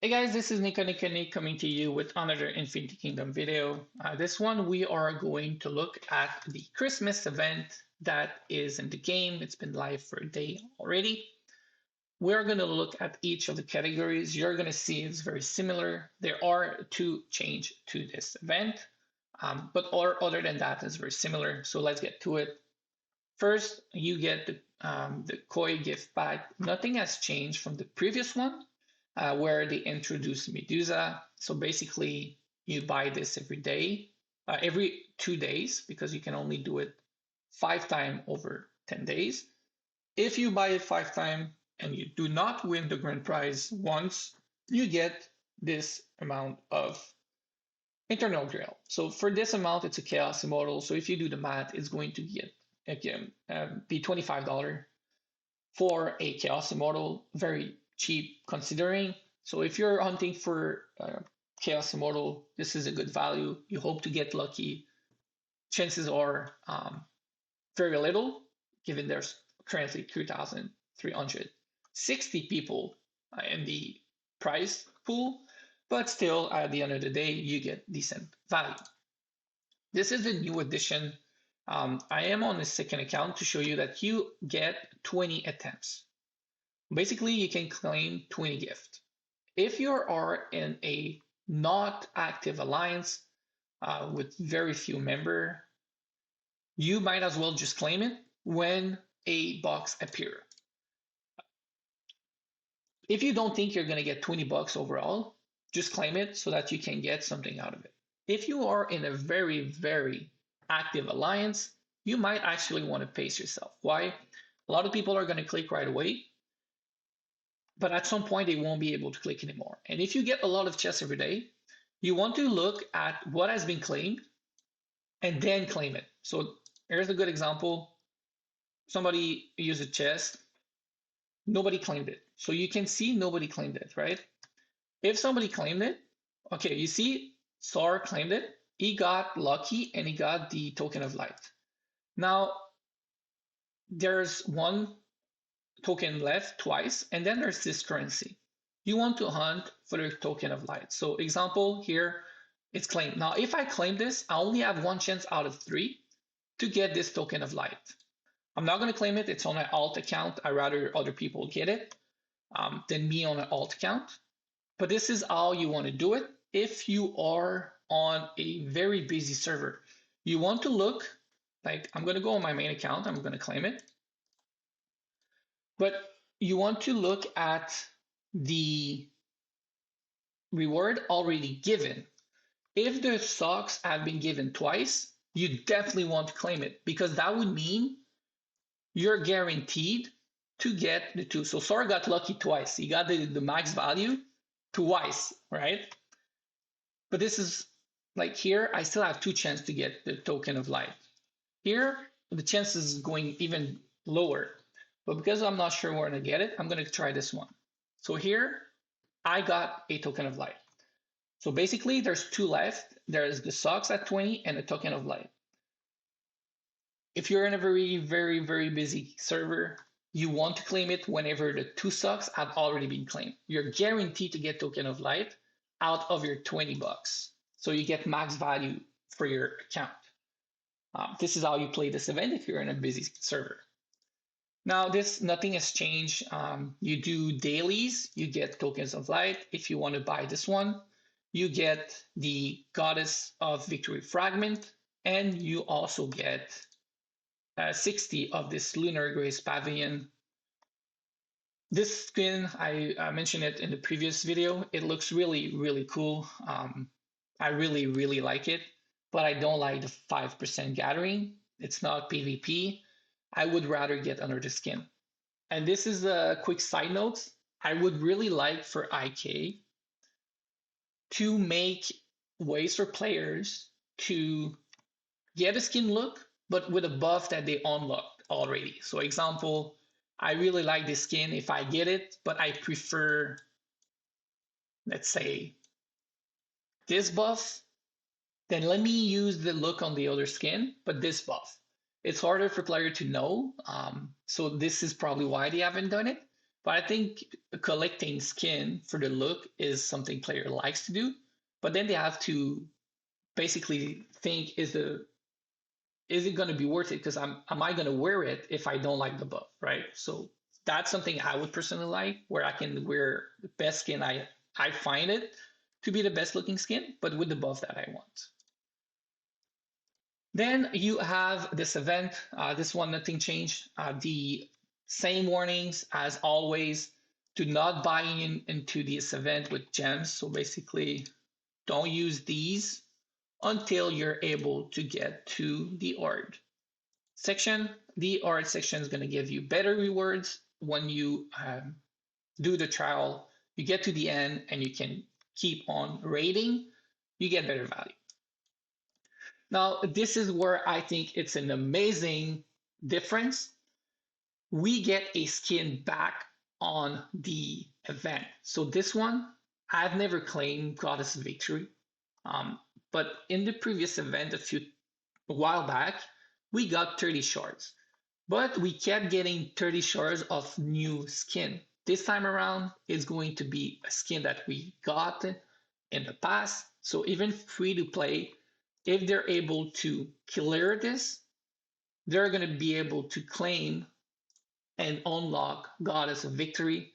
Hey guys, this is Nick coming to you with another Infinity Kingdom video. This one we are going to look at the Christmas event that is in the game. It's been live for a day already. We're going to look at each of the categories. You're going to see it's very similar. There are two changes to this event, but other than that, it's very similar. So let's get to it. First, you get the Koi gift pack. Nothing has changed from the previous one. Where they introduced Medusa. So basically, you buy this every day, every 2 days, because you can only do it 5 times over 10 days. If you buy it 5 times and you do not win the grand prize once, you get this amount of internal grail. So for this amount, it's a chaos immortal. So if you do the math, it's going to get again be $25 for a chaos immortal. Very cheap considering. So if you're hunting for chaos immortal, this is a good value. You hope to get lucky. Chances are very little, given there's currently 3,360 people in the prize pool, but still at the end of the day, you get decent value. This is the new addition. I am on the second account to show you that you get 20 attempts. Basically, you can claim 20 gift. If you are in a not active alliance with very few members, you might as well just claim it when a box appears. If you don't think you're going to get 20 bucks overall, just claim it so that you can get something out of it. If you are in a very, very active alliance, you might actually want to pace yourself. Why? A lot of people are going to click right away, but at some point they won't be able to click anymore. And if you get a lot of chests every day, you want to look at what has been claimed and then claim it. So here's a good example. Somebody used a chest, nobody claimed it. So you can see nobody claimed it, right? If somebody claimed it, okay, you see Sar claimed it, he got lucky and he got the token of light. Now, there's one token left twice, and then there's this currency. You want to hunt for the token of light. So example here, it's claimed. Now, if I claim this, I only have 1 chance out of 3 to get this token of light. I'm not going to claim it. It's on an alt account. I rather other people get it than me on an alt account. But this is how you want to do it if you are on a very busy server. You want to look, like I'm going to go on my main account. I'm going to claim it. But you want to look at the reward already given. If the socks have been given twice, you definitely want to claim it because that would mean you're guaranteed to get the 2. So Sora got lucky twice. He got the max value twice, right? But this is like here, I still have 2 chances to get the token of light. Here, the chance is going even lower. But because I'm not sure where to get it, I'm going to try this one. So here, I got a token of light. So basically, there's 2 left. There's the socks at 20 and a token of light. If you're in a very, very, very busy server, you want to claim it whenever the 2 socks have already been claimed. You're guaranteed to get token of light out of your 20 bucks. So you get max value for your account. This is how you play this event if you're in a busy server. Now, nothing has changed. You do dailies, you get tokens of light. If you want to buy this one, you get the Goddess of Victory fragment, and you also get 60 of this Lunar Grace Pavilion. This skin, I mentioned it in the previous video. It looks really, really cool. I really, really like it, but I don't like the 5% gathering. It's not PvP. I would rather get another skin. And this is a quick side note. I would really like for IK to make ways for players to get a skin look, but with a buff that they unlocked already. So example, I really like this skin if I get it, but I prefer, let's say, this buff, then let me use the look on the other skin, but this buff. It's harder for player to know. So this is probably why they haven't done it. But I think collecting skin for the look is something player likes to do. But then they have to basically think, is it going to be worth it? Because am I going to wear it if I don't like the buff, right? So that's something I would personally like, where I can wear the best skin I find it to be the best looking skin, but with the buff that I want. Then you have this event. This one, nothing changed. The same warnings as always. Do not buy into this event with gems. So basically, don't use these until you're able to get to the art section. The art section is going to give you better rewards when you do the trial. You get to the end and you can keep on rating. You get better value. Now, this is where I think it's an amazing difference. We get a skin back on the event. So this one, I've never claimed Goddess Victory. But in the previous event a while back, we got 30 shards. But we kept getting 30 shards of new skin. This time around, it's going to be a skin that we got in the past. So even free to play, if they're able to clear this, they're going to be able to claim and unlock Goddess of Victory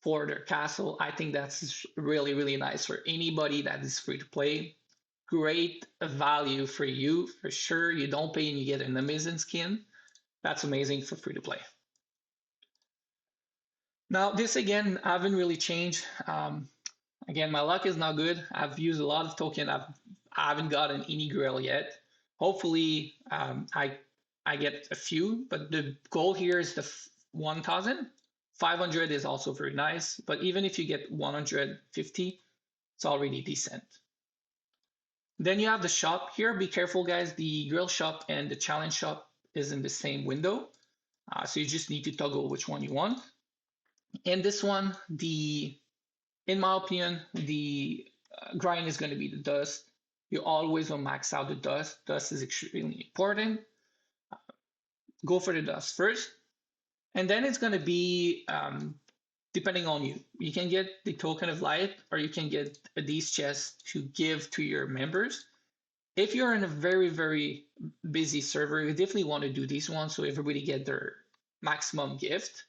for their castle. I think that's really, really nice for anybody that is free to play. Great value for you, for sure. You don't pay and you get an amazing skin. That's amazing for free to play. Now, this again, I haven't really changed. Again, my luck is not good. I've used a lot of token. I haven't gotten any grail yet. Hopefully, I get a few, but the goal here is the 1,000. 500 is also very nice, but even if you get 150, it's already decent. Then you have the shop here. Be careful, guys. The grill shop and the challenge shop is in the same window. So you just need to toggle which one you want. And this one, in my opinion, the grind is going to be the dust. You always will max out the dust. Dust is extremely important. Go for the dust first. And then it's going to be depending on you. You can get the token of light, or you can get these chests to give to your members. If you're in a very, very busy server, you definitely want to do these ones so everybody get their maximum gift.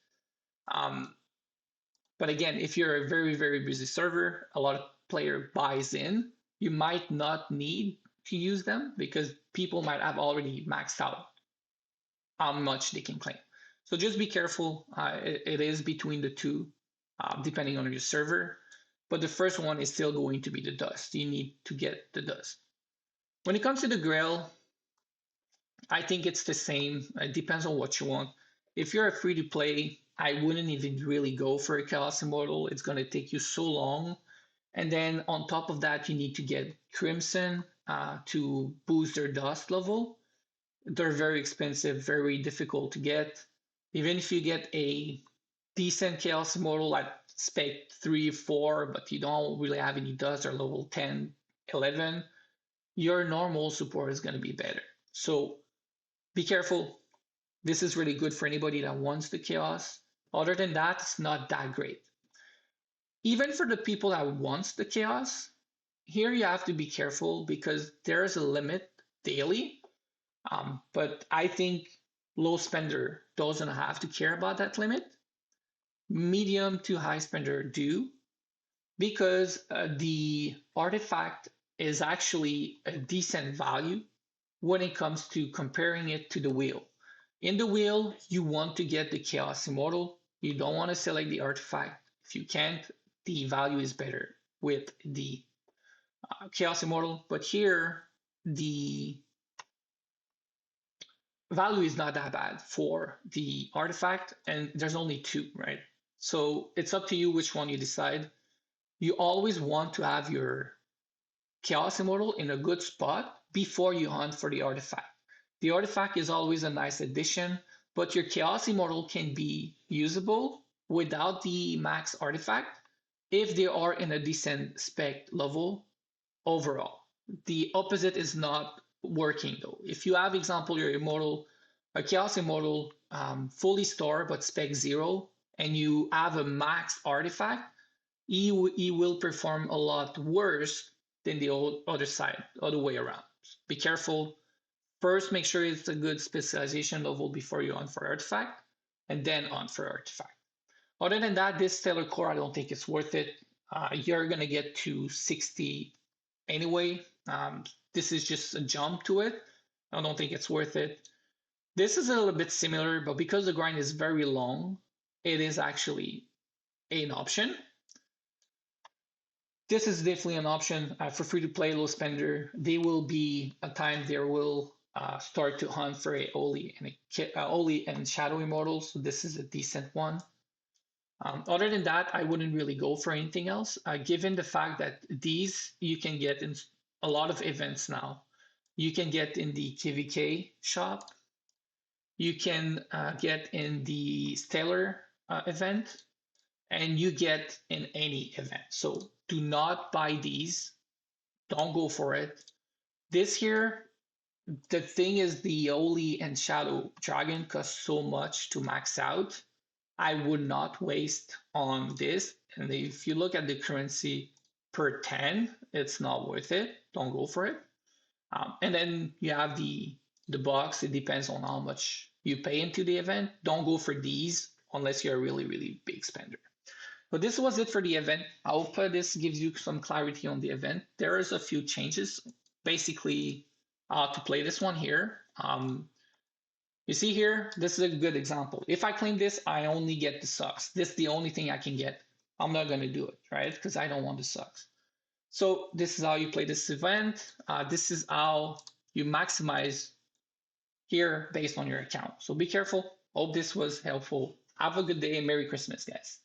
But again, if you're a very, very busy server, a lot of player buys in, you might not need to use them because people might have already maxed out how much they can claim. So just be careful. It is between the two, depending on your server. But the first one is still going to be the dust. You need to get the dust. When it comes to the grail, I think it's the same. It depends on what you want. If you're a free to play, I wouldn't even really go for a Chaos Immortal. It's going to take you so long. And then on top of that, you need to get Crimson to boost their dust level. They're very expensive, very difficult to get. Even if you get a decent Chaos Immortal like spec 3, 4, but you don't really have any dust or level 10, 11, your normal support is going to be better. So be careful. This is really good for anybody that wants the chaos. Other than that, it's not that great. Even for the people that wants the chaos, here you have to be careful because there's a limit daily. But I think low spender doesn't have to care about that limit. Medium to high spender do, because the artifact is actually a decent value when it comes to comparing it to the wheel. In the wheel, you want to get the Chaos Immortal. You don't want to select the artifact. If you can't, the value is better with the Chaos Immortal. But here, the value is not that bad for the artifact, and there's only two, right? So it's up to you which one you decide. You always want to have your Chaos Immortal in a good spot before you hunt for the artifact. The artifact is always a nice addition, but your Chaos Immortal can be usable without the max artifact if they are in a decent spec level overall. The opposite is not working though. If you have, example, your Immortal a Chaos Immortal fully stored but spec 0, and you have a max artifact, he will perform a lot worse than the other side, other way around. Be careful. First, make sure it's a good specialization level before you on for artifact, and then on for artifact. Other than that, this Stellar Core, I don't think it's worth it. You're gonna get to 60 anyway. This is just a jump to it. I don't think it's worth it. This is a little bit similar, but because the grind is very long, it is actually an option. This is definitely an option for free to play low spender. There will be a time there will start to hunt for a Oli and Shadow Immortals. So this is a decent one. Other than that, I wouldn't really go for anything else, given the fact that these you can get in a lot of events now. You can get in the KVK shop. You can get in the Stellar event, and you get in any event. So do not buy these. Don't go for it. This here, the thing is the Oli and Shadow Dragon cost so much to max out. I would not waste on this. And if you look at the currency per 10, it's not worth it. Don't go for it. And then you have the box. It depends on how much you pay into the event. Don't go for these unless you're a really, really big spender. So this was it for the event. I hope this gives you some clarity on the event. There is a few changes. Basically, to play this one here, you see here, this is a good example. If I claim this, I only get the sucks. This is the only thing I can get. I'm not going to do it, right? Because I don't want the sucks. So this is how you play this event. This is how you maximize here based on your account. So be careful. Hope this was helpful. Have a good day and Merry Christmas, guys.